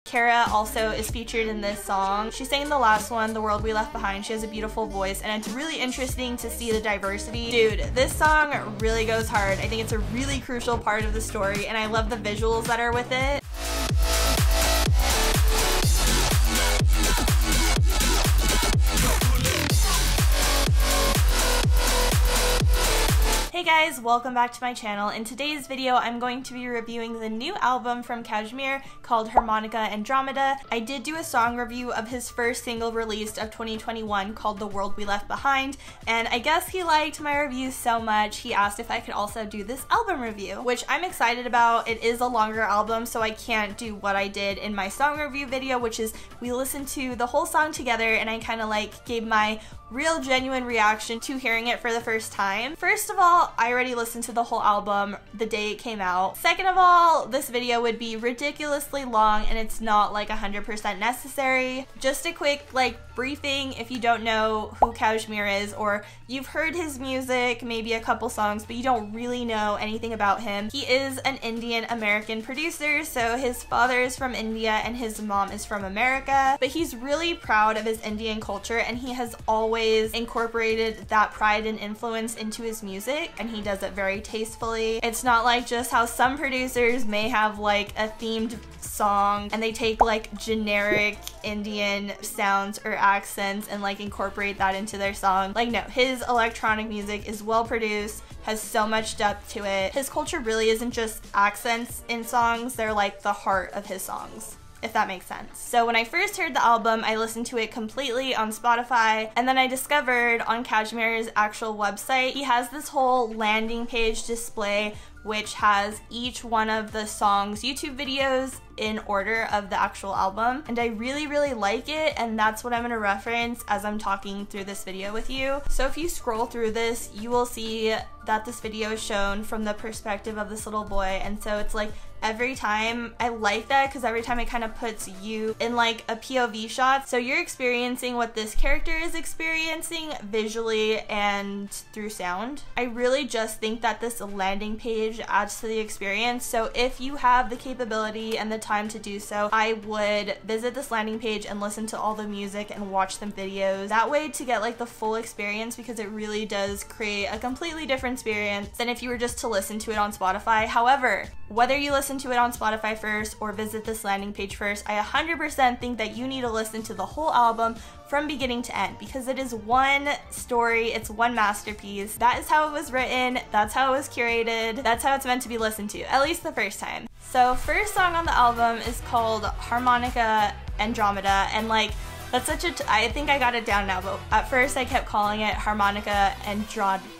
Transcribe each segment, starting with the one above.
Kara also is featured in this song. She sang the last one, The World We Left Behind. She has a beautiful voice and it's really interesting to see the diversity. Dude, this song really goes hard. I think it's a really crucial part of the story and I love the visuals that are with it. Hey guys, welcome back to my channel. In today's video, I'm going to be reviewing the new album from Kshmr called Harmonica Andromeda. I did do a song review of his first single released of 2021 called The World We Left Behind, and I guess he liked my review so much, he asked if I could also do this album review, which I'm excited about. It is a longer album, so I can't do what I did in my song review video, which is we listened to the whole song together and I kind of like gave my real genuine reaction to hearing it for the first time. First of all, I already listened to the whole album the day it came out. Second of all, this video would be ridiculously long and it's not like 100% necessary. Just a quick like briefing if you don't know who Kshmr is, or you've heard his music, maybe a couple songs, but you don't really know anything about him. He is an Indian American producer, so his father is from India and his mom is from America, but he's really proud of his Indian culture and he has always incorporated that pride and influence into his music, and he does it very tastefully. It's not like just how some producers may have like a themed song and they take like generic Indian sounds or accents and like incorporate that into their song. Like no, his electronic music is well produced, has so much depth to it. His culture really isn't just accents in songs, they're like the heart of his songs, if that makes sense. So when I first heard the album, I listened to it completely on Spotify, and then I discovered on Kshmr's actual website, he has this whole landing page display which has each one of the song's YouTube videos in order of the actual album, and I really like it, and that's what I'm going to reference as I'm talking through this video with you. So if you scroll through this, you will see that this video is shown from the perspective of this little boy, and so it's like every time, I like that because every time it kind of puts you in like a POV shot, so you're experiencing what this character is experiencing visually and through sound. I really just think that this landing page adds to the experience, so if you have the capability and the time to do so, I would visit this landing page and listen to all the music and watch the videos that way to get like the full experience, because it really does create a completely different experience than if you were just to listen to it on Spotify. However, whether you listen to it on Spotify first or visit this landing page first, I 100% think that you need to listen to the whole album from beginning to end, because it is one story, it's one masterpiece. That is how it was written, that's how it was curated, that's how it's meant to be listened to, at least the first time. So first song on the album is called Harmonica Andromeda, and like that's such a I think I got it down now, but at first I kept calling it Harmonica Andromeda.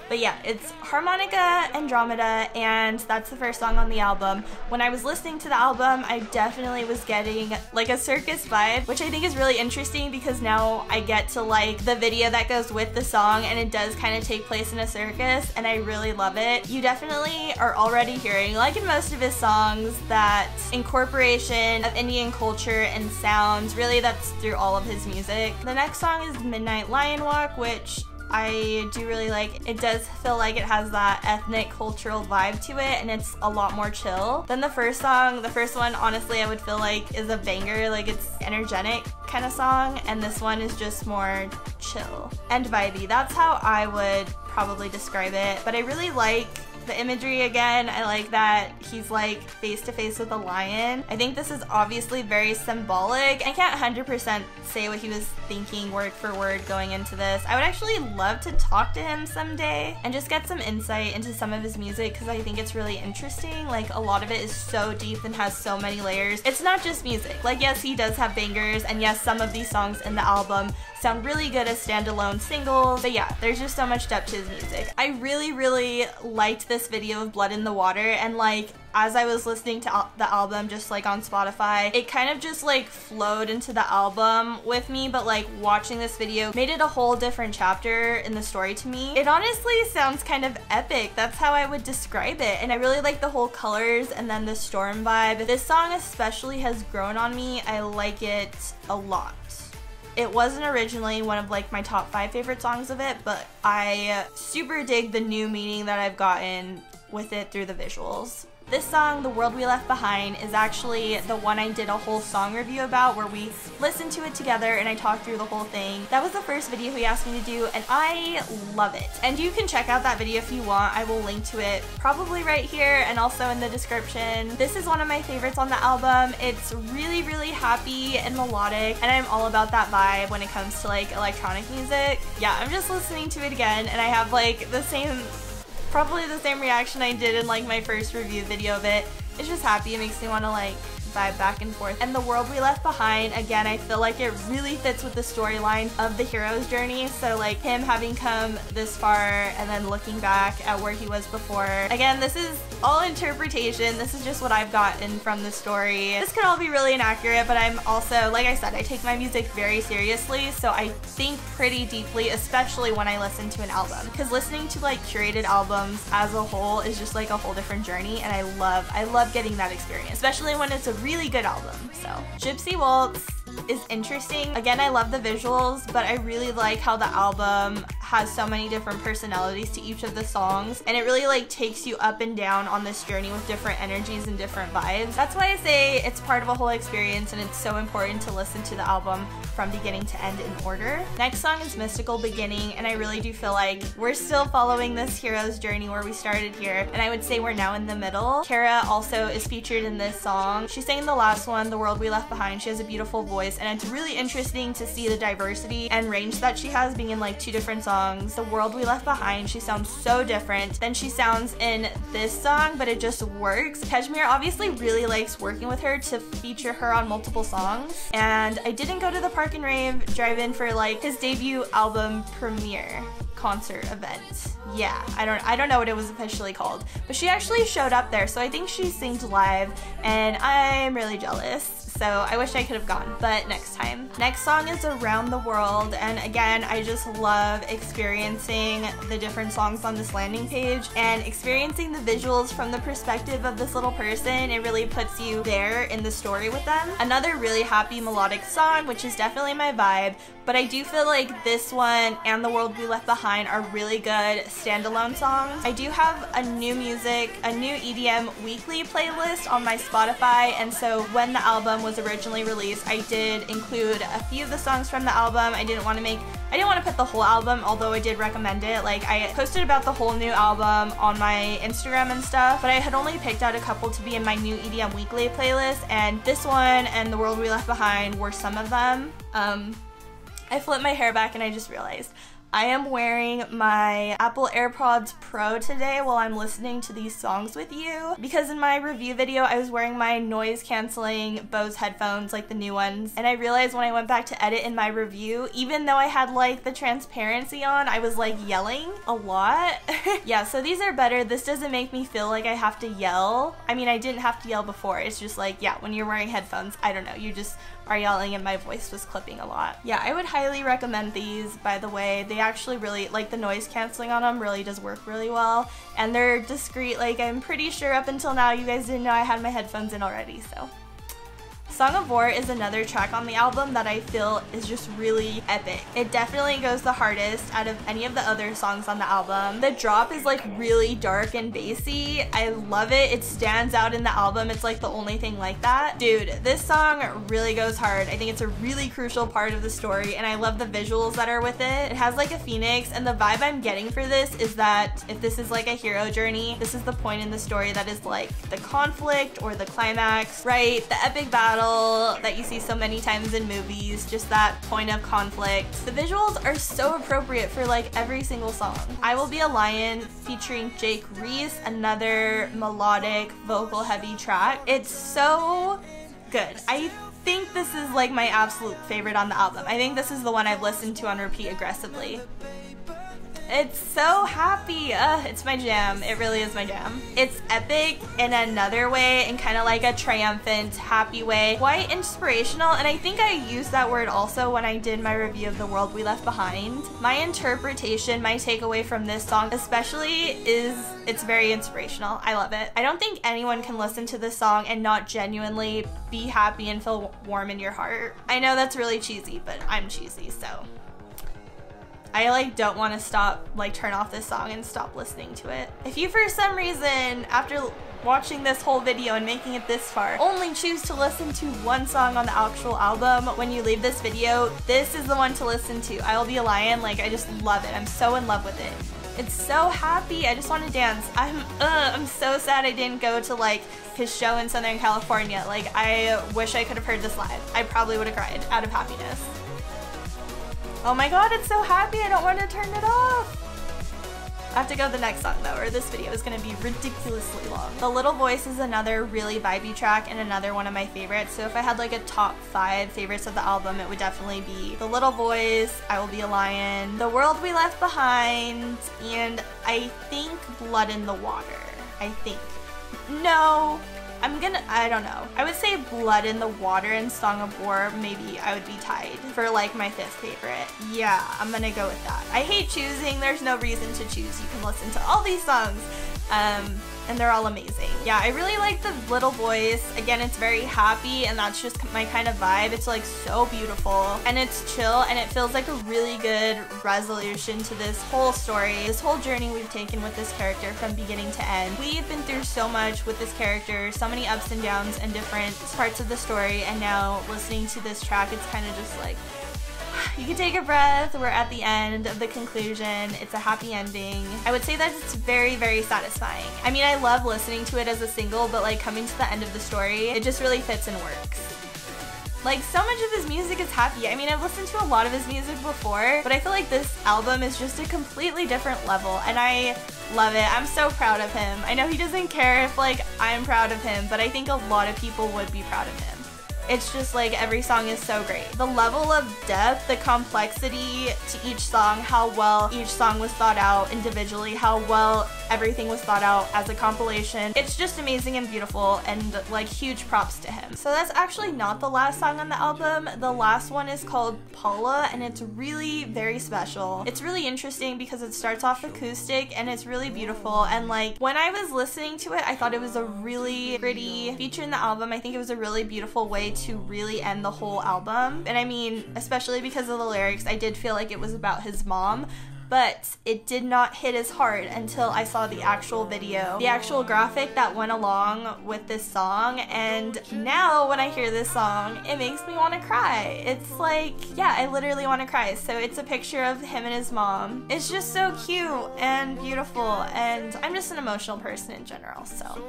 But yeah, it's Harmonica Andromeda, and that's the first song on the album. When I was listening to the album, I definitely was getting like a circus vibe, which I think is really interesting because now I get to like the video that goes with the song, and it does kind of take place in a circus, and I really love it. You definitely are already hearing, like in most of his songs, that incorporation of Indian culture and sounds. Really, that's through all of his music. The next song is Midnight Lion Walk, which I do really like. It does feel like it has that ethnic cultural vibe to it, and it's a lot more chill than the first song. The first one, honestly, I would feel like is a banger, like it's energetic kind of song, and this one is just more chill and vibey. That's how I would probably describe it, but I really like the imagery again. I like that he's like face to face with a lion. I think this is obviously very symbolic. I can't 100% say what he was thinking word for word going into this. I would actually love to talk to him someday and just get some insight into some of his music, because I think it's really interesting. Like a lot of it is so deep and has so many layers. It's not just music. Like yes, he does have bangers, and yes, some of these songs in the album sound really good as standalone singles, but yeah, there's just so much depth to his music. I really liked this video of Blood in the Water, and like as I was listening to the album just like on Spotify, it kind of just like flowed into the album with me, but like watching this video made it a whole different chapter in the story to me. It honestly sounds kind of epic. That's how I would describe it, and I really like the whole colors and then the storm vibe. This song especially has grown on me. I like it a lot. It wasn't originally one of like my top 5 favorite songs of it, but I super dig the new meaning that I've gotten with it through the visuals. This song, The World We Left Behind, is actually the one I did a whole song review about where we listened to it together and I talked through the whole thing. That was the first video he asked me to do and I love it. And you can check out that video if you want. I will link to it probably right here and also in the description. This is one of my favorites on the album. It's really, really happy and melodic and I'm all about that vibe when it comes to like electronic music. Yeah, I'm just listening to it again and I have like probably the same reaction I did in like my first review video of it. It's just happy. It makes me want to like vibe back and forth. And The World We Left Behind, again, I feel like it really fits with the storyline of the hero's journey. So like him having come this far and then looking back at where he was before. Again, this is all interpretation. This is just what I've gotten from the story. This could all be really inaccurate, but I'm also, like I said, I take my music very seriously, so I think pretty deeply, especially when I listen to an album. Because listening to like curated albums as a whole is just like a whole different journey, and I love getting that experience, especially when it's a really good album. So Gypsy Waltz is interesting. Again, I love the visuals, but I really like how the album has so many different personalities to each of the songs, and it really like takes you up and down on this journey with different energies and different vibes. That's why I say it's part of a whole experience and it's so important to listen to the album from beginning to end in order. Next song is Mystical Beginning, and I really do feel like we're still following this hero's journey where we started here, and I would say we're now in the middle. Kara also is featured in this song. She sang the last one, The World We Left Behind. She has a beautiful voice, and it's really interesting to see the diversity and range that she has being in like 2 different songs. The World We Left Behind, she sounds so different than she sounds in this song, but it just works. Kshmr obviously really likes working with her to feature her on multiple songs, and I didn't go to the Park and Rave drive-in for like his debut album premiere concert event. Yeah, I don't know what it was officially called, but she actually showed up there, so I think she sings live and I'm really jealous. So I wish I could have gone, but next time. Next song is Around the World, and again, I just love experiencing the different songs on this landing page and experiencing the visuals from the perspective of this little person. It really puts you there in the story with them. Another really happy melodic song, which is definitely my vibe, but I do feel like this one and The World We Left Behind are really good standalone songs. I do have a new EDM weekly playlist on my Spotify, and so when the album was originally released, I did include a few of the songs from the album. I didn't want to put the whole album, although I did recommend it. Like, I posted about the whole new album on my Instagram and stuff, but I had only picked out a couple to be in my new EDM weekly playlist, and this one and The World We Left Behind were some of them. I flipped my hair back and I just realized I am wearing my Apple AirPods Pro today while I'm listening to these songs with you, because in my review video I was wearing my noise canceling Bose headphones, like the new ones, and I realized when I went back to edit in my review, even though I had like the transparency on, I was like yelling a lot. Yeah, so these are better. This doesn't make me feel like I have to yell. I mean, I didn't have to yell before. It's just like, yeah, when you're wearing headphones, I don't know, you just are yelling and my voice was clipping a lot. Yeah, I would highly recommend these, by the way. They actually really, like, the noise canceling on them really does work really well, and they're discreet. Like, I'm pretty sure up until now you guys didn't know I had my headphones in already, so. Song of War is another track on the album that I feel is just really epic. It definitely goes the hardest out of any of the other songs on the album. The drop is like really dark and bassy. I love it. It stands out in the album. It's like the only thing like that. Dude, this song really goes hard. I think it's a really crucial part of the story, and I love the visuals that are with it. It has like a phoenix, and the vibe I'm getting for this is that if this is like a hero journey, this is the point in the story that is like the conflict or the climax, right? The epic battle that you see so many times in movies, just that point of conflict. The visuals are so appropriate for like every single song. I Will Be a Lion featuring Jake Reese, another melodic, vocal heavy track. It's so good. I think this is like my absolute favorite on the album. I think this is the one I've listened to on repeat aggressively. It's so happy. It's my jam. It really is my jam. It's epic in another way, and kind of like a triumphant, happy way. Quite inspirational, and I think I used that word also when I did my review of The World We Left Behind. My interpretation, my takeaway from this song especially is it's very inspirational. I love it. I don't think anyone can listen to this song and not genuinely be happy and feel warm in your heart. I know that's really cheesy, but I'm cheesy, so I like don't want to turn off this song and stop listening to it. If you for some reason, after watching this whole video and making it this far, only choose to listen to one song on the actual album, when you leave this video, this is the one to listen to. I Will Be a Lion. Like, I just love it. I'm so in love with it. It's so happy. I just want to dance. I'm so sad I didn't go to like his show in Southern California. Like, I wish I could have heard this live. I probably would have cried out of happiness. Oh my god, it's so happy. I don't want to turn it off. I have to go to the next song though, or this video is going to be ridiculously long. The Little Voice is another really vibey track and another one of my favorites. So if I had like a top 5 favorites of the album, it would definitely be The Little Voice, I Will Be a Lion, The World We Left Behind, and I think Blood in the Water. I think. No. I don't know. I would say Blood in the Water and Song of War, maybe I would be tied for like my 5th favorite. Yeah, I'm gonna go with that. I hate choosing. There's no reason to choose. You can listen to all these songs. And they're all amazing. Yeah, I really like The Little Voice. Again, it's very happy and that's just my kind of vibe. It's like so beautiful and it's chill and it feels like a really good resolution to this whole story, this whole journey we've taken with this character from beginning to end. We've been through so much with this character, so many ups and downs and different parts of the story, and now listening to this track, it's kind of just like, you can take a breath. We're at the end of the conclusion. It's a happy ending. I would say that it's very, very satisfying. I mean, I love listening to it as a single, but like coming to the end of the story, it just really fits and works. Like, so much of his music is happy. I mean, I've listened to a lot of his music before, but I feel like this album is just a completely different level, and I love it. I'm so proud of him. I know he doesn't care if like I'm proud of him, but I think a lot of people would be proud of him. It's just like every song is so great. The level of depth, the complexity to each song, how well each song was thought out individually, how well everything was thought out as a compilation. It's just amazing and beautiful, and like huge props to him. So that's actually not the last song on the album. The last one is called Paula, and it's really very special. It's really interesting because it starts off acoustic and it's really beautiful, and like when I was listening to it, I thought it was a really pretty feature in the album. I think it was a really beautiful way to really end the whole album. And I mean, especially because of the lyrics, I did feel like it was about his mom, but it did not hit as hard until I saw the actual video, the actual graphic that went along with this song, and now when I hear this song, it makes me want to cry. It's like, yeah, I literally want to cry. So it's a picture of him and his mom. It's just so cute and beautiful, and I'm just an emotional person in general, so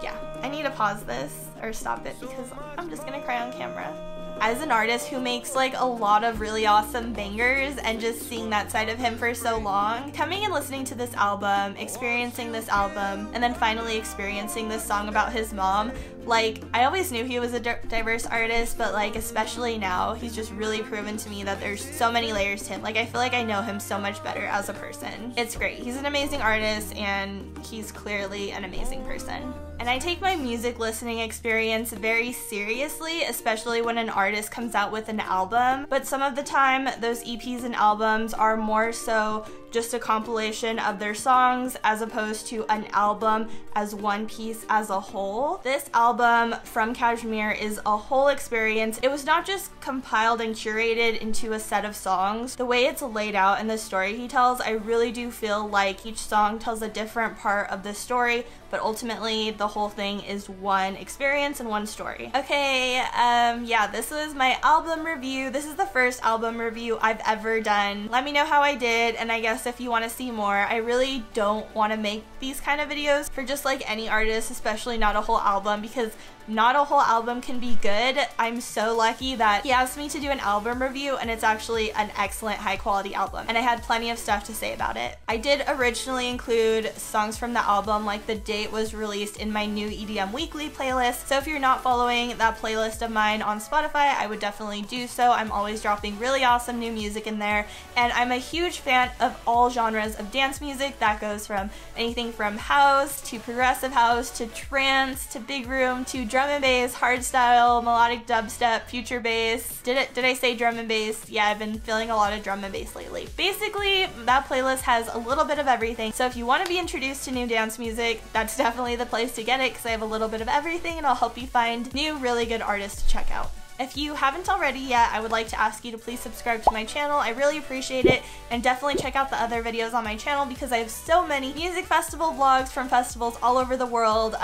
yeah, I need to pause this or stop it because I'm just gonna cry on camera. As an artist who makes like a lot of really awesome bangers, and just seeing that side of him for so long, coming and listening to this album, experiencing this album, and then finally experiencing this song about his mom, like, I always knew he was a diverse artist, but like especially now, he's just really proven to me that there's so many layers to him. Like, I feel like I know him so much better as a person. It's great. He's an amazing artist and he's clearly an amazing person. And I take my music listening experience very seriously, especially when an artist comes out with an album. But some of the time, those EPs and albums are more so just a compilation of their songs as opposed to an album as one piece as a whole. This album from Kshmr is a whole experience. It was not just compiled and curated into a set of songs. The way it's laid out and the story he tells, I really do feel like each song tells a different part of the story, but ultimately the whole thing is one experience and one story. Okay, yeah, this was my album review. This is the first album review I've ever done. Let me know how I did, and I guess if you want to see more. I really don't want to make these kind of videos for just like any artist, especially not a whole album, because not a whole album can be good. I'm so lucky that he asked me to do an album review, and it's actually an excellent high quality album, and I had plenty of stuff to say about it. I did originally include songs from the album, like the date was released in my new EDM weekly playlist, so if you're not following that playlist of mine on Spotify, I would definitely do so. I'm always dropping really awesome new music in there, and I'm a huge fan of all genres of dance music. That goes from anything from house to progressive house to trance to big room to drum and bass, hardstyle, melodic dubstep, future bass. Did I say drum and bass? Yeah, I've been feeling a lot of drum and bass lately. Basically, that playlist has a little bit of everything. So if you want to be introduced to new dance music, that's definitely the place to get it, because I have a little bit of everything and I'll help you find new really good artists to check out. If you haven't already yet, I would like to ask you to please subscribe to my channel. I really appreciate it, and definitely check out the other videos on my channel because I have so many music festival vlogs from festivals all over the world,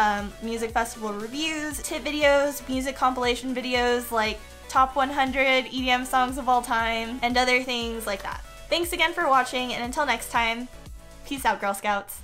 music festival reviews, tip videos, music compilation videos like top 100 EDM songs of all time, and other things like that. Thanks again for watching, and until next time, peace out, Girl Scouts.